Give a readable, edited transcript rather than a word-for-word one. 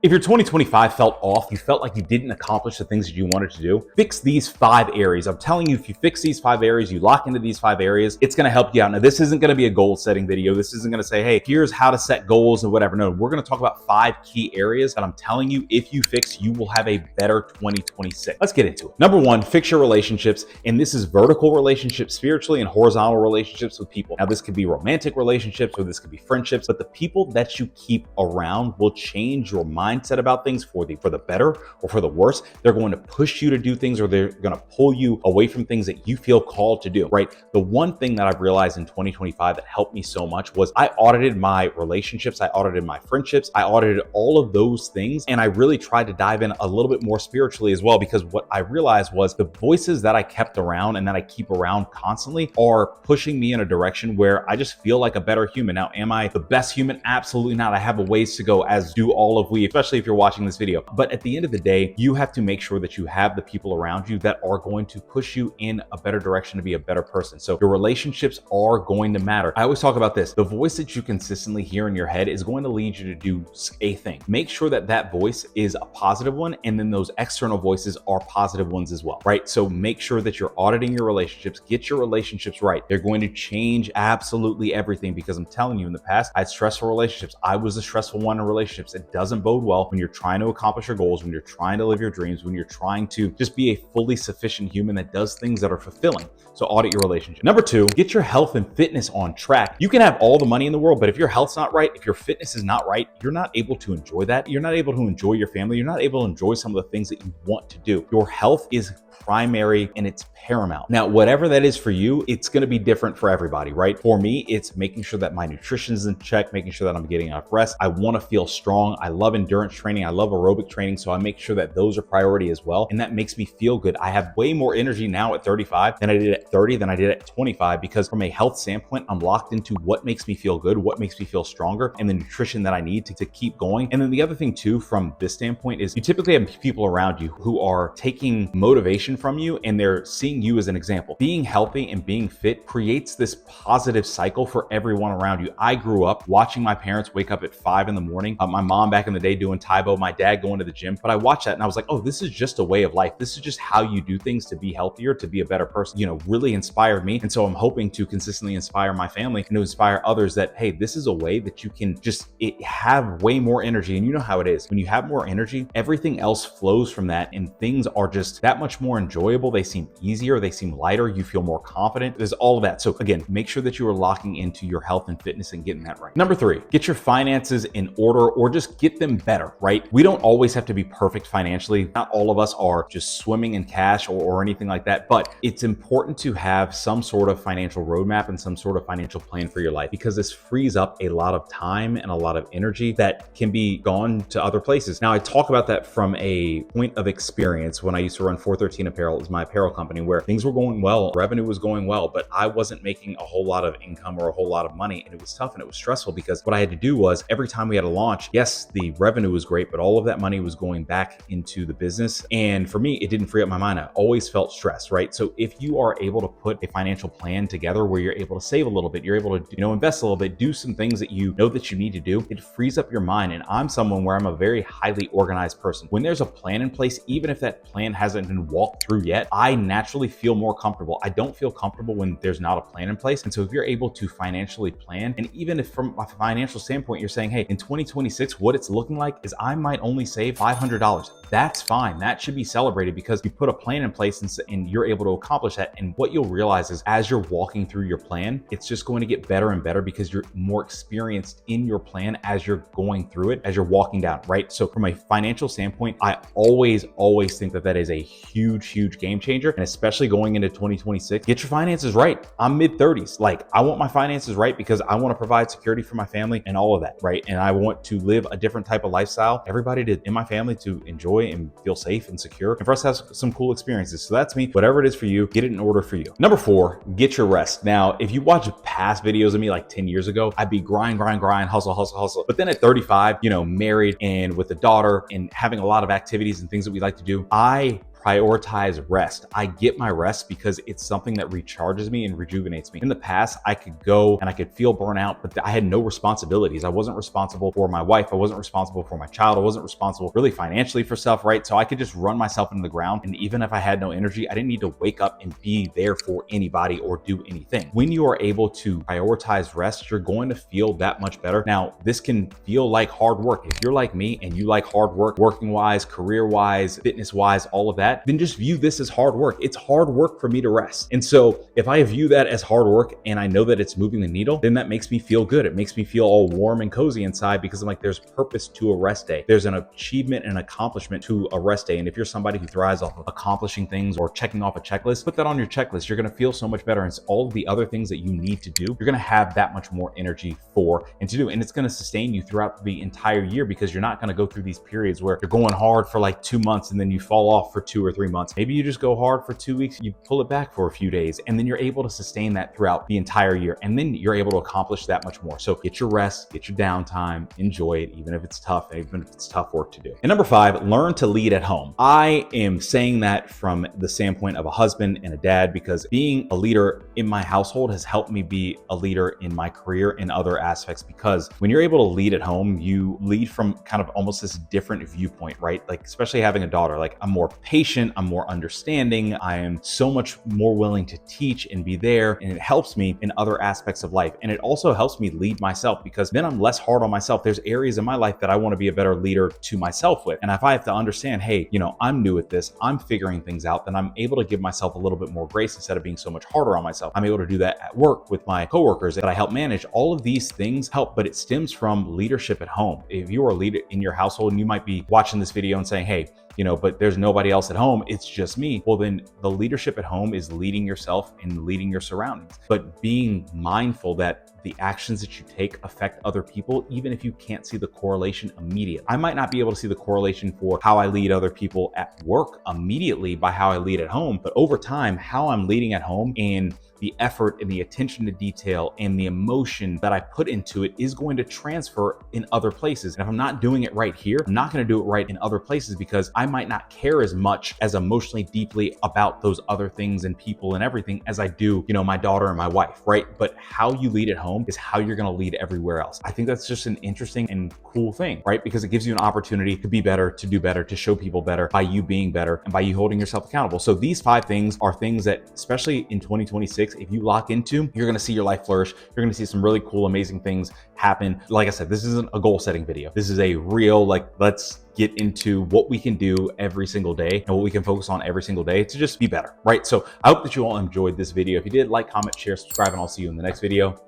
If your 2025 felt off, you felt like you didn't accomplish the things that you wanted to do, fix these 5 areas. I'm telling you, if you fix these 5 areas, you lock into these 5 areas, it's gonna help you out. Now, this isn't gonna be a goal setting video. This isn't gonna say, hey, here's how to set goals and whatever. No, we're gonna talk about 5 key areas that I'm telling you, if you fix, you will have a better 2026. Let's get into it. Number 1, fix your relationships. And this is vertical relationships spiritually and horizontal relationships with people. Now, this could be romantic relationships or this could be friendships, but the people that you keep around will change your mindset about things for the better or for the worse. They're going to push you to do things, or they're going to pull you away from things that you feel called to do, right? The one thing that I've realized in 2025 that helped me so much was I audited my relationships, I audited my friendships, I audited all of those things, and I really tried to dive in a little bit more spiritually as well, because what I realized was the voices that I kept around and that I keep around constantly are pushing me in a direction where I just feel like a better human. Now, am I the best human? Absolutely not. I have a ways to go, as do all of we, especially if you're watching this video. But at the end of the day, you have to make sure that you have the people around you that are going to push you in a better direction to be a better person. So your relationships are going to matter. I always talk about this. The voice that you consistently hear in your head is going to lead you to do a thing. Make sure that that voice is a positive one, and then those external voices are positive ones as well, right? So make sure that you're auditing your relationships, get your relationships right. They're going to change absolutely everything, because I'm telling you, in the past, I had stressful relationships. I was the stressful one in relationships. It doesn't bode well when you're trying to accomplish your goals, when you're trying to live your dreams, when you're trying to just be a fully sufficient human that does things that are fulfilling. So audit your relationship. Number 2, get your health and fitness on track. You can have all the money in the world, but if your health's not right, if your fitness is not right, you're not able to enjoy that. You're not able to enjoy your family. You're not able to enjoy some of the things that you want to do. Your health is primary and it's paramount. Now, whatever that is for you, it's going to be different for everybody, right? For me, it's making sure that my nutrition is in check, making sure that I'm getting enough rest. I want to feel strong. I love endurance training. I love aerobic training. So I make sure that those are priority as well. And that makes me feel good. I have way more energy now at 35 than I did at 30 than I did at 25, because from a health standpoint, I'm locked into what makes me feel good, what makes me feel stronger, and the nutrition that I need to keep going. And then the other thing too, from this standpoint, is you typically have people around you who are taking motivation from you and they're seeing you as an example. Being healthy and being fit creates this positive cycle for everyone around you. I grew up watching my parents wake up at 5 in the morning. My mom back in the day doing 𝚆𝚎𝚘, my dad going to the gym. But I watched that and I was like, oh, this is just a way of life. This is just how you do things to be healthier, to be a better person. You know, really inspired me. And so I'm hoping to consistently inspire my family and to inspire others that, hey, this is a way that you can just have way more energy. And you know how it is. When you have more energy, everything else flows from that, and things are just that much more enjoyable. They seem easier. They seem lighter. You feel more confident. There's all of that. So again, make sure that you are locking into your health and fitness and getting that right. Number 3, get your finances in order, or just get them better, right? We don't always have to be perfect financially. Not all of us are just swimming in cash or anything like that, but it's important to have some sort of financial roadmap and some sort of financial plan for your life, because this frees up a lot of time and a lot of energy that can be gone to other places. Now, I talk about that from a point of experience when I used to run 413 Apparel. It was my apparel company where things were going well, revenue was going well, but I wasn't making a whole lot of income or a whole lot of money. And it was tough and it was stressful, because what I had to do was every time we had a launch, yes, the revenue was great, but all of that money was going back into the business. And for me, it didn't free up my mind. I always felt stressed, right? So if you are able to put a financial plan together where you're able to save a little bit, you're able to, invest a little bit, do some things that you know that you need to do, it frees up your mind. And I'm someone where I'm a very highly organized person. When there's a plan in place, even if that plan hasn't been walked through yet, I naturally feel more comfortable. I don't feel comfortable when there's not a plan in place. And so if you're able to financially plan, and even if from a financial standpoint, you're saying, hey, in 2026, what it's looking like is I might only save $500. That's fine. That should be celebrated, because you put a plan in place and you're able to accomplish that. And what you'll realize is as you're walking through your plan, it's just going to get better and better, because you're more experienced in your plan as you're going through it, as you're walking down, right? So from a financial standpoint, I always think that is a huge game changer. And especially going into 2026, get your finances right. I'm mid-30s. Like, I want my finances right because I want to provide security for my family and all of that, right? And I want to live a different type of lifestyle, everybody in my family to enjoy and feel safe and secure, and for us to have some cool experiences. So that's me. Whatever it is for you, get it in order for you. Number 4, get your rest. Now, if you watch past videos of me like 10 years ago, I'd be grind, hustle. But then at 35, married and with a daughter and having a lot of activities and things that we like to do, I prioritize rest. I get my rest because it's something that recharges me and rejuvenates me. In the past, I could go and I could feel burnout, but I had no responsibilities. I wasn't responsible for my wife. I wasn't responsible for my child. I wasn't responsible really financially for stuff, right? So I could just run myself into the ground. And even if I had no energy, I didn't need to wake up and be there for anybody or do anything. When you are able to prioritize rest, you're going to feel that much better. Now, this can feel like hard work. If you're like me and you like hard work, working wise, career wise, fitness wise, all of that, then just view this as hard work. It's hard work for me to rest. And so if I view that as hard work and I know that it's moving the needle, then that makes me feel good. It makes me feel all warm and cozy inside because I'm like, there's purpose to a rest day. There's an achievement and accomplishment to a rest day. And if you're somebody who thrives off of accomplishing things or checking off a checklist, put that on your checklist. You're going to feel so much better. And it's all the other things that you need to do, you're going to have that much more energy for and to do. And it's going to sustain you throughout the entire year because you're not going to go through these periods where you're going hard for like 2 months and then you fall off for 2 or 3 months. Maybe you just go hard for 2 weeks, you pull it back for a few days, and then you're able to sustain that throughout the entire year. And then you're able to accomplish that much more. So get your rest, get your downtime, enjoy it, even if it's tough, even if it's tough work to do. And number 5, learn to lead at home. I am saying that from the standpoint of a husband and a dad, because being a leader in my household has helped me be a leader in my career in other aspects. Because when you're able to lead at home, you lead from kind of almost this different viewpoint, right? Like, especially having a daughter, like I'm more patient, I'm more understanding, I am so much more willing to teach and be there. And it helps me in other aspects of life. And it also helps me lead myself because then I'm less hard on myself. There's areas in my life that I want to be a better leader to myself with. And if I have to understand, hey, I'm new at this, I'm figuring things out, then I'm able to give myself a little bit more grace instead of being so much harder on myself. I'm able to do that at work with my coworkers that I help manage. All of these things help, but it stems from leadership at home. If you are a leader in your household and you might be watching this video and saying, hey, but there's nobody else at home, it's just me. Well, then the leadership at home is leading yourself and leading your surroundings, but being mindful that the actions that you take affect other people, even if you can't see the correlation immediately. I might not be able to see the correlation for how I lead other people at work immediately by how I lead at home, but over time, how I'm leading at home and the effort and the attention to detail and the emotion that I put into it is going to transfer in other places. And if I'm not doing it right here, I'm not going to do it right in other places because I might not care as much as emotionally deeply about those other things and people and everything as I do, my daughter and my wife, right? But how you lead at home is how you're going to lead everywhere else. I think that's just an interesting and cool thing, right? Because it gives you an opportunity to be better, to do better, to show people better by you being better and by you holding yourself accountable. So these 5 things are things that, especially in 2026, if you lock into, you're going to see your life flourish. You're going to see some really cool, amazing things happen. Like I said, this isn't a goal setting video. This is a real, let's get into what we can do every single day and what we can focus on every single day to just be better, right? So I hope that you all enjoyed this video. If you did, like, comment, share, subscribe, and I'll see you in the next video.